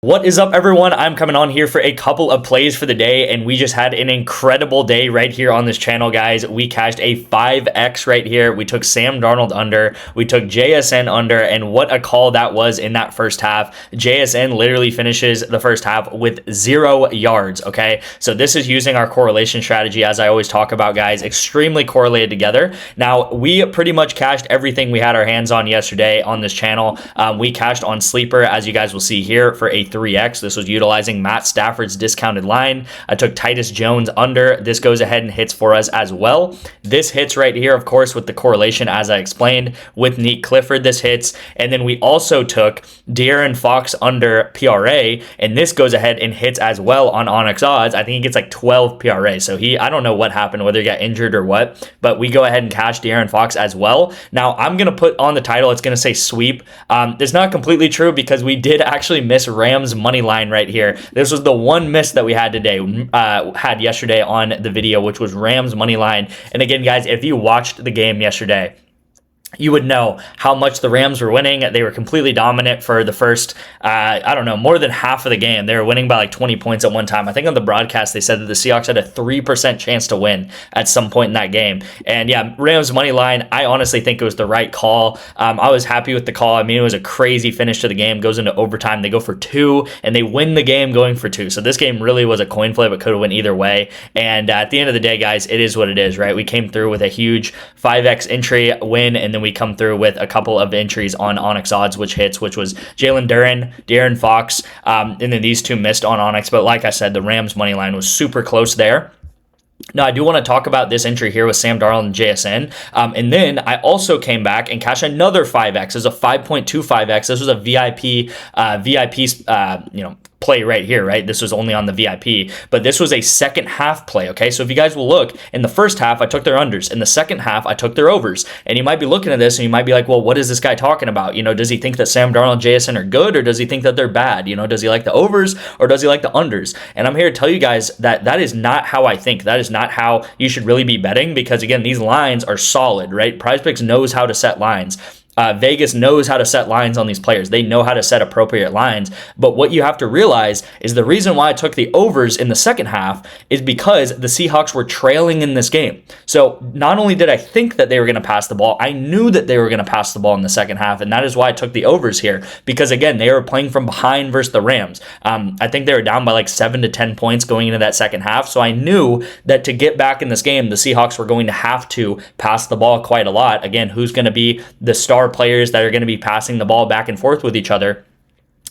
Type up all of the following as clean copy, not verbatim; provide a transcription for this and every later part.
What is up, everyone? I'm coming on here for a couple of plays for the day, and we just had an incredible day right here on this channel, guys. We cashed a 5x right here. We took Sam Darnold under, we took JSN under, and what a call that was in that first half. JSN literally finishes the first half with 0 yards, okay? So this is using our correlation strategy, as I always talk about, guys, extremely correlated together. Now, we pretty much cashed everything we had our hands on yesterday on this channel. We cashed on Sleeper, as you guys will see here, for a 3x. This was utilizing Matt Stafford's discounted line. I took Titus Jones under. This goes ahead and hits for us as well. This hits right here, of course, with the correlation, as I explained. With Neat Clifford, this hits. And then we also took De'Aaron Fox under PRA, and this goes ahead and hits as well on ONYX odds. I think he gets like 12 PRA. So I don't know what happened, whether he got injured or what, but we go ahead and cash De'Aaron Fox as well. Now, I'm going to put on the title, it's going to say sweep. It's not completely true because we did actually miss Rams money line right here. This was the one miss that we had today, had yesterday on the video, which was Rams money line. And again, guys, if you watched the game yesterday, you would know how much the Rams were winning. They were completely dominant for the first, I don't know, more than half of the game. They were winning by like 20 points at one time. I think on the broadcast, they said that the Seahawks had a 3% chance to win at some point in that game. And yeah, Rams money line, I honestly think it was the right call. I was happy with the call. I mean, it was a crazy finish to the game. Goes into overtime. They go for 2, and they win the game going for 2. So this game really was a coin flip. It could have went either way. And at the end of the day, guys, it is what it is, right? We came through with a huge 5x entry win, and then we come through with a couple of entries on ONYX odds, which hits, which was Jalen Duren, De'Aaron Fox, and then these two missed on ONYX. But like I said, the Rams money line was super close there. Now, I do want to talk about this entry here with Sam Darnold and JSN. And then I also came back and cashed another 5x. It was a 5.25x. This was a VIP, play right here, right? This was only on the VIP, but this was a second half play, okay? So if you guys will look, in the first half, I took their unders. In the second half, I took their overs. And you might be looking at this and you might be like, well, what is this guy talking about? You know, does he think that Sam Darnold and JSN are good, or does he think that they're bad? You know, does he like the overs or does he like the unders? And I'm here to tell you guys that that is not how I think. That is not how you should really be betting, because again, these lines are solid, right? PrizePicks knows how to set lines. Vegas knows how to set lines on these players. They know how to set appropriate lines. But what you have to realize is the reason why I took the overs in the second half is because the Seahawks were trailing in this game. So not only did I think that they were going to pass the ball, I knew that they were going to pass the ball in the second half. And that is why I took the overs here, because again, they were playing from behind versus the Rams. I think they were down by like 7 to 10 points going into that second half. So I knew that to get back in this game, the Seahawks were going to have to pass the ball quite a lot. Again, who's going to be the star players that are going to be passing the ball back and forth with each other?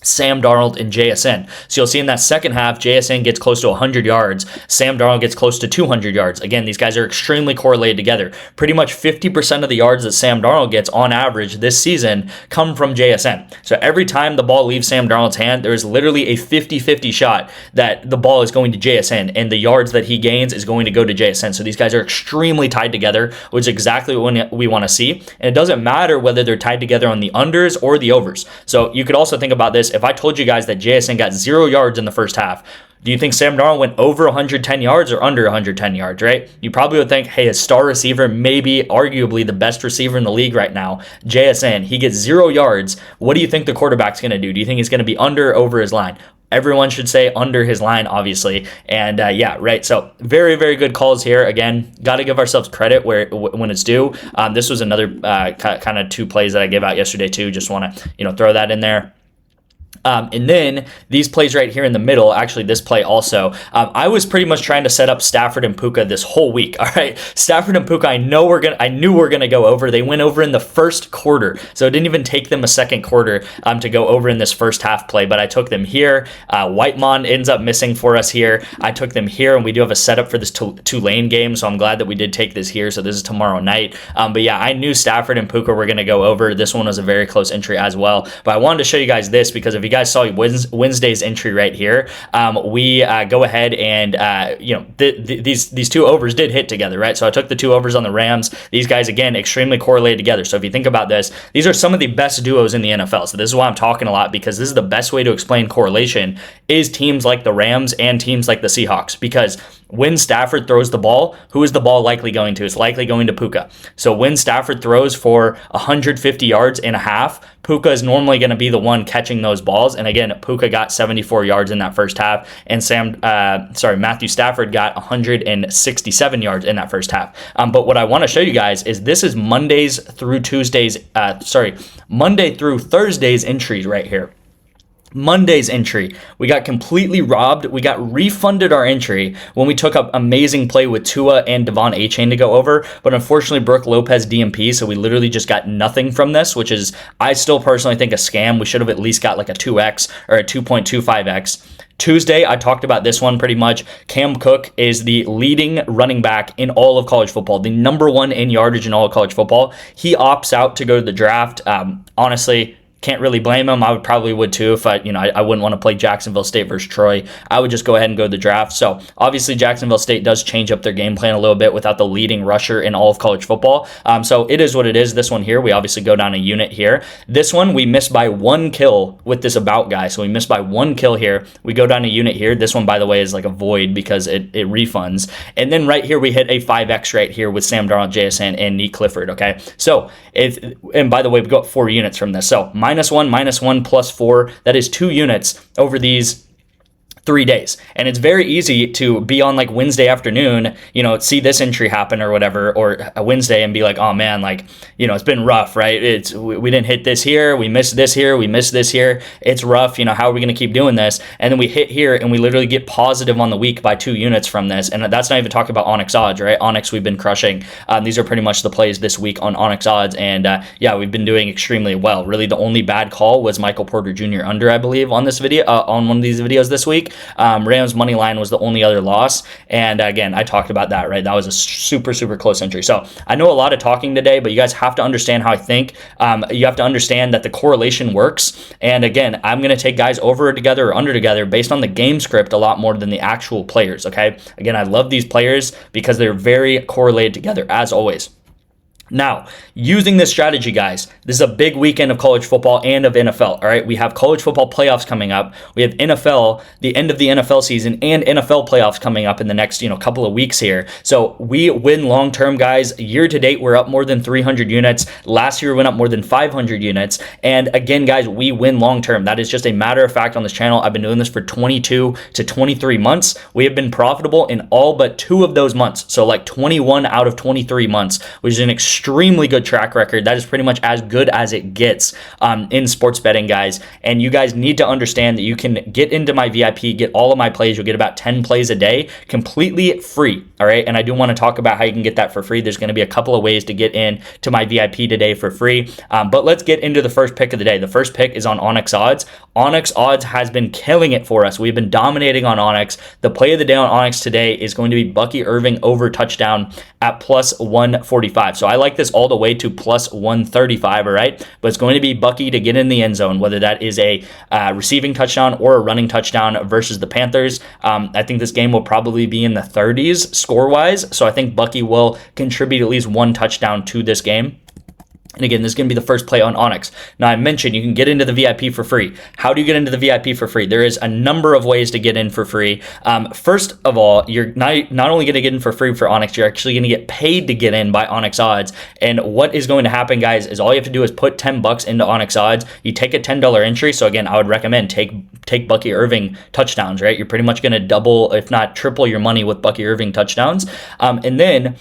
Sam Darnold and JSN. So you'll see in that second half, JSN gets close to 100 yards. Sam Darnold gets close to 200 yards. Again, these guys are extremely correlated together. Pretty much 50% of the yards that Sam Darnold gets on average this season come from JSN. So every time the ball leaves Sam Darnold's hand, there is literally a 50-50 shot that the ball is going to JSN, and the yards that he gains is going to go to JSN. So these guys are extremely tied together, which is exactly what we want to see. And it doesn't matter whether they're tied together on the unders or the overs. So you could also think about this. If I told you guys that JSN got 0 yards in the first half, do you think Sam Darnold went over 110 yards or under 110 yards, right? You probably would think, hey, a star receiver, maybe arguably the best receiver in the league right now, JSN, he gets 0 yards. What do you think the quarterback's going to do? Do you think he's going to be under or over his line? Everyone should say under his line, obviously. And yeah, right. So very, very good calls here. Again, got to give ourselves credit when it's due. This was another kind of 2 plays that I gave out yesterday too. Just want to throw that in there. And then these plays right here in the middle, actually this play also, I was pretty much trying to set up Stafford and Puka this whole week. All right, Stafford and Puka, I knew we're gonna go over. They went over in the first quarter, so it didn't even take them a second quarter to go over in this first half play. But I took them here. Whitemon ends up missing for us here. I took them here, and we do have a setup for this Tulane game, so I'm glad that we did take this here. So this is tomorrow night. But yeah, I knew Stafford and Puka were gonna go over. This one was a very close entry as well. But I wanted to show you guys this because if you guys saw Wednesday's entry right here, we go ahead and these 2 overs did hit together, right? So I took the 2 overs on the Rams. These guys, again, extremely correlated together. So if you think about this, these are some of the best duos in the NFL. So this is why I'm talking a lot, because this is the best way to explain correlation is teams like the Rams and teams like the Seahawks, because when Stafford throws the ball, who is the ball likely going to? It's likely going to Puka. So when Stafford throws for 150 yards and a half, Puka is normally going to be the one catching those balls. And again, Puka got 74 yards in that first half, and Matthew Stafford got 167 yards in that first half. But what I want to show you guys is this is Monday through Thursday's entries right here. Monday's entry, we got completely robbed. We got refunded our entry when we took an amazing play with Tua and Devon Achane to go over, but unfortunately Brooke Lopez DMP, so we literally just got nothing from this, which is, I still personally think, a scam. We should have at least got like a 2x or a 2.25x. Tuesday, I talked about this one pretty much. Cam Cook is the leading running back in all of college football, the number one in yardage in all of college football. He opts out to go to the draft. Honestly, can't really blame him. I would too if I wouldn't want to play Jacksonville State versus Troy. I would just go ahead and go to the draft. So obviously Jacksonville State does change up their game plan a little bit without the leading rusher in all of college football. So it is what it is. This one here, we obviously go down a unit here. This one, we missed by 1 kill with this about guy. So we missed by 1 kill here. We go down a unit here. This one, by the way, is like a void because it refunds. And then right here, we hit a 5x right here with Sam Darnold, JSN, and Nick Clifford. Okay. So and by the way, we got 4 units from this. So -1, +4, that is 2 units over these 3 days. And it's very easy to be on like Wednesday afternoon, see this entry happen or whatever, or a Wednesday, and be like, oh man, like, it's been rough, right? We didn't hit this here, we missed this here, we missed this here. It's rough, how are we going to keep doing this? And then we hit here and we literally get positive on the week by 2 units from this. And that's not even talking about ONYX odds, right? ONYX, we've been crushing. These are pretty much the plays this week on ONYX odds. And we've been doing extremely well. Really, the only bad call was Michael Porter Jr. under, I believe, on this video, on one of these videos this week. Rams money line was the only other loss, and again, I talked about that, right? That was a super close entry. So I know a lot of talking today, but you guys have to understand how I think. You have to understand that the correlation works, and again, I'm going to take guys over together or under together based on the game script a lot more than the actual players. Okay, again, I love these players because they're very correlated together, as always. Now, using this strategy, guys, this is a big weekend of college football and of NFL, all right? We have college football playoffs coming up. We have NFL, the end of the NFL season, and NFL playoffs coming up in the next, couple of weeks here. So we win long-term, guys. Year to date, we're up more than 300 units. Last year, we went up more than 500 units. And again, guys, we win long-term. That is just a matter of fact on this channel. I've been doing this for 22 to 23 months. We have been profitable in all but 2 of those months. So like 21 out of 23 months, which is an extremely good track record. That is pretty much as good as it gets in sports betting, guys. And you guys need to understand that you can get into my VIP, get all of my plays. You'll get about 10 plays a day completely free. All right. And I do want to talk about how you can get that for free. There's going to be a couple of ways to get in to my VIP today for free. But let's get into the first pick of the day. The first pick is on ONYX odds. ONYX odds has been killing it for us. We've been dominating on ONYX. The play of the day on ONYX today is going to be Bucky Irving over touchdown at +145. So I like this all the way to +135, all right? But it's going to be Bucky to get in the end zone, whether that is a receiving touchdown or a running touchdown versus the Panthers. I think this game will probably be in the 30s score-wise, so I think Bucky will contribute at least 1 touchdown to this game. And again, this is going to be the first play on ONYX. Now, I mentioned you can get into the VIP for free. How do you get into the VIP for free? There is a number of ways to get in for free. First of all, you're not only going to get in for free for ONYX, you're actually going to get paid to get in by ONYX odds. And what is going to happen, guys, is all you have to do is put $10 into ONYX odds. You take a $10 entry. So again, I would recommend take Bucky Irving touchdowns, right? You're pretty much going to double, if not triple your money with Bucky Irving touchdowns. And then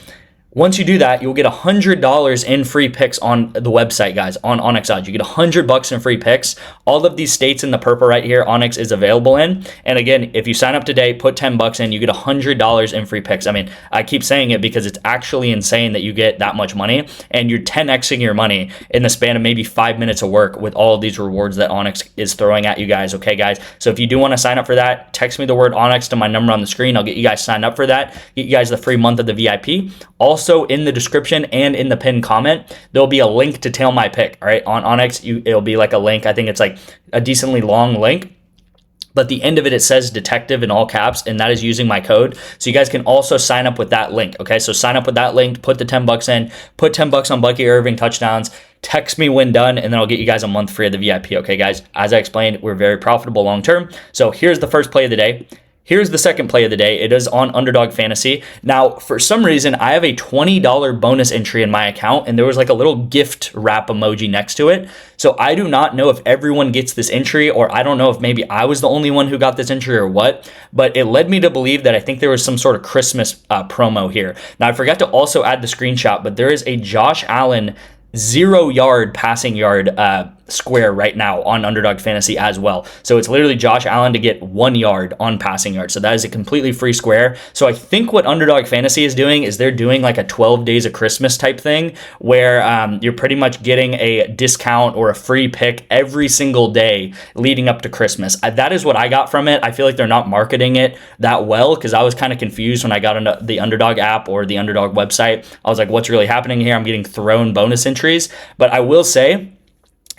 once you do that, you'll get $100 in free picks on the website, guys, on ONYX odds. You get $100 in free picks. All of these states in the purple right here, ONYX is available in. And again, if you sign up today, put $10 in, you get $100 in free picks. I mean, I keep saying it because it's actually insane that you get that much money, and you're 10xing your money in the span of maybe 5 minutes of work with all of these rewards that ONYX is throwing at you guys. Okay, guys? So if you do want to sign up for that, text me the word ONYX to my number on the screen. I'll get you guys signed up for that. Get you guys the free month of the VIP. Also, in the description and in the pinned comment, there'll be a link to tail my pick. All right, on ONYX, it'll be like a link. I think it's like a decently long link, but the end of it, it says detective in all caps, and that is using my code. So you guys can also sign up with that link. Okay, so sign up with that link, put the $10 in, put $10 on Bucky Irving touchdowns. Text me when done, and then I'll get you guys a month free of the VIP. Okay, guys, as I explained, we're very profitable long term. So here's the first play of the day. Here's the second play of the day. It is on Underdog Fantasy. Now, for some reason, I have a $20 bonus entry in my account, and there was like a little gift wrap emoji next to it. So I do not know if everyone gets this entry, or I don't know if maybe I was the only one who got this entry or what, but it led me to believe that I think there was some sort of Christmas promo here. Now, I forgot to also add the screenshot, but there is a Josh Allen 0-yard passing yard square right now on Underdog Fantasy as well. So it's literally Josh Allen to get 1 yard on passing yard. So that is a completely free square. So I think what Underdog Fantasy is doing is they're doing like a 12 days of Christmas type thing where you're pretty much getting a discount or a free pick every single day leading up to Christmas. That is what I got from it. I feel like they're not marketing it that well because I was kind of confused when I got into the Underdog app or the Underdog website. I was like, what's really happening here? I'm getting thrown bonus entries. But I will say,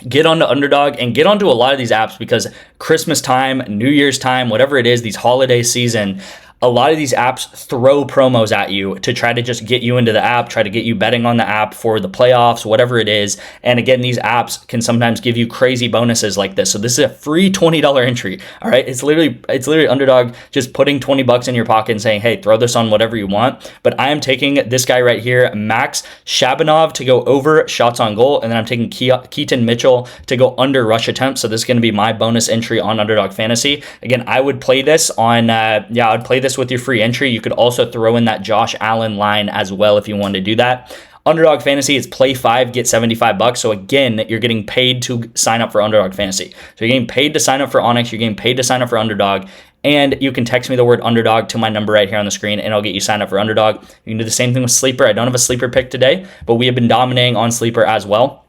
get onto Underdog and get onto a lot of these apps because Christmas time, New Year's time, whatever it is, these holiday season, a lot of these apps throw promos at you to try to just get you into the app, try to get you betting on the app for the playoffs, whatever it is. And again, these apps can sometimes give you crazy bonuses like this. So this is a free $20 entry. All right. It's literally Underdog just putting 20 bucks in your pocket and saying, hey, throw this on whatever you want. But I am taking this guy right here, Max Shabanov, to go over shots on goal. And then I'm taking Keaton Mitchell to go under rush attempts. So this is going to be my bonus entry on Underdog Fantasy. Again, I would play this on, I'd play this with your free entry. You could also throw in that Josh Allen line as well if you wanted to do that. Underdog Fantasy, it's play 5, get 75 bucks. So again, you're getting paid to sign up for Underdog Fantasy. So you're getting paid to sign up for ONYX, you're getting paid to sign up for Underdog, and you can text me the word Underdog to my number right here on the screen, and I'll get you signed up for Underdog. You can do the same thing with Sleeper. I don't have a Sleeper pick today, but we have been dominating on Sleeper as well.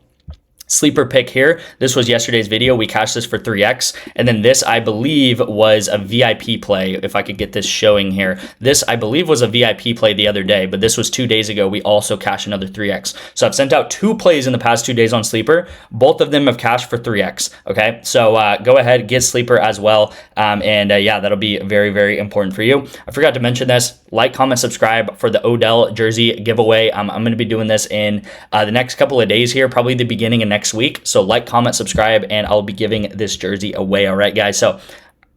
Sleeper pick here. This was yesterday's video. We cashed this for 3x. And then this, I believe, was a VIP play. If I could get this showing here. This, I believe, was a VIP play the other day, but this was 2 days ago. We also cashed another 3x. So I've sent out 2 plays in the past 2 days on Sleeper. Both of them have cashed for 3x. Okay, so go ahead, get Sleeper as well. Yeah, that'll be very, very important for you. I forgot to mention this. Like, comment, subscribe for the Odell jersey giveaway. I'm going to be doing this in the next couple of days here, probably the beginning of next week. So like, comment, subscribe, and I'll be giving this jersey away. All right, guys. So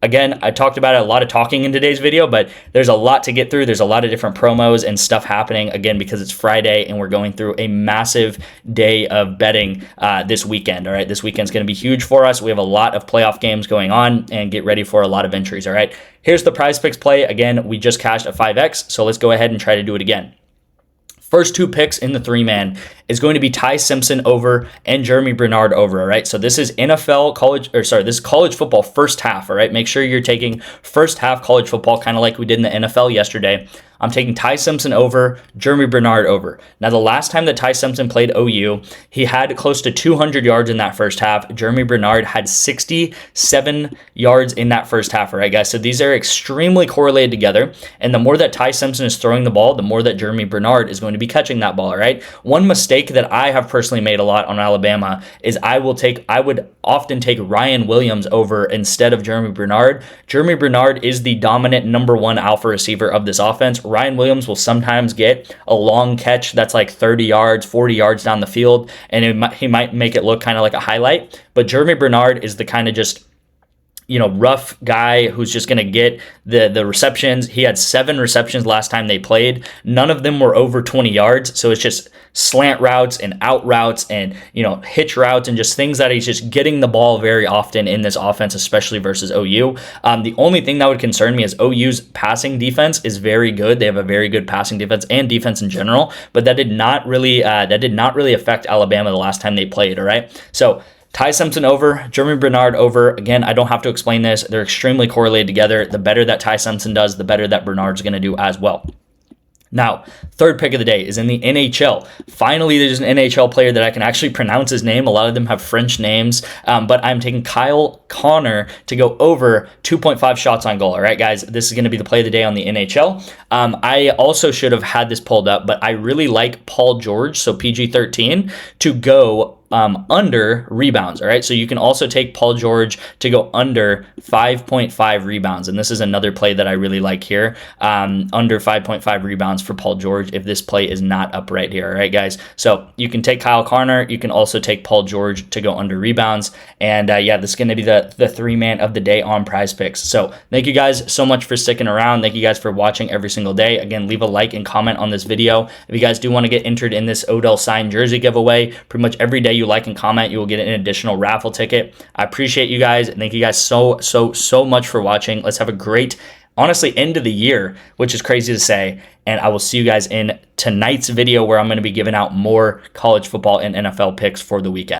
again, I talked about it, a lot of talking in today's video, but there's a lot to get through. There's a lot of different promos and stuff happening, again, because it's Friday and we're going through a massive day of betting this weekend. All right, this weekend's going to be huge for us. We have a lot of playoff games going on, and get ready for a lot of entries. All right, here's the PrizePicks play. Again, we just cashed a 5x, so let's go ahead and try to do it again. First 2 picks in the 3-man is going to be Ty Simpson over and Jeremy Bernard over, all right? So this is this is college football first half, all right? Make sure you're taking first half college football, kind of like we did in the NFL yesterday. I'm taking Ty Simpson over, Jeremy Bernard over. Now, the last time that Ty Simpson played OU, he had close to 200 yards in that first half. Jeremy Bernard had 67 yards in that first half, all right, guys? So these are extremely correlated together, and the more that Ty Simpson is throwing the ball, the more that Jeremy Bernard is going to be catching that ball, all right? One mistake that I have personally made a lot on Alabama is I would often take Ryan Williams over instead of Jeremy Bernard. Jeremy Bernard is the dominant number 1 alpha receiver of this offense. Ryan Williams will sometimes get a long catch that's like 30 yards, 40 yards down the field, and he might make it look kind of like a highlight. But Jeremy Bernard is the kind of just, rough guy who's just going to get the receptions. He had 7 receptions last time they played. None of them were over 20 yards. So it's just slant routes and out routes and, hitch routes and just things that he's just getting the ball very often in this offense, especially versus OU. The only thing that would concern me is OU's passing defense is very good. They have a very good passing defense and defense in general, but that did not really affect Alabama the last time they played. All right. So Ty Simpson over, Jeremy Bernard over. Again, I don't have to explain this. They're extremely correlated together. The better that Ty Simpson does, the better that Bernard's going to do as well. Now, third pick of the day is in the NHL. Finally, there's an NHL player that I can actually pronounce his name. A lot of them have French names, but I'm taking Kyle Connor to go over 2.5 shots on goal. All right, guys, this is going to be the play of the day on the NHL. I also should have had this pulled up, but I really like Paul George, so PG-13, to go under rebounds. All right, so you can also take Paul George to go under 5.5 rebounds, and this is another play that I really like here. Under 5.5 rebounds for Paul George if this play is not up right here. All right, guys. So you can take Kyle Karner. You can also take Paul George to go under rebounds. And yeah, this is going to be the three-man of the day on PrizePicks. So thank you guys so much for sticking around. Thank you guys for watching every single day. Again, leave a like and comment on this video. If you guys do want to get entered in this Odell signed jersey giveaway, pretty much every day you like and comment, you will get an additional raffle ticket. I appreciate you guys. Thank you guys so much for watching. Let's have a great, honestly, end of the year, which is crazy to say. And I will see you guys in tonight's video where I'm going to be giving out more college football and NFL picks for the weekend.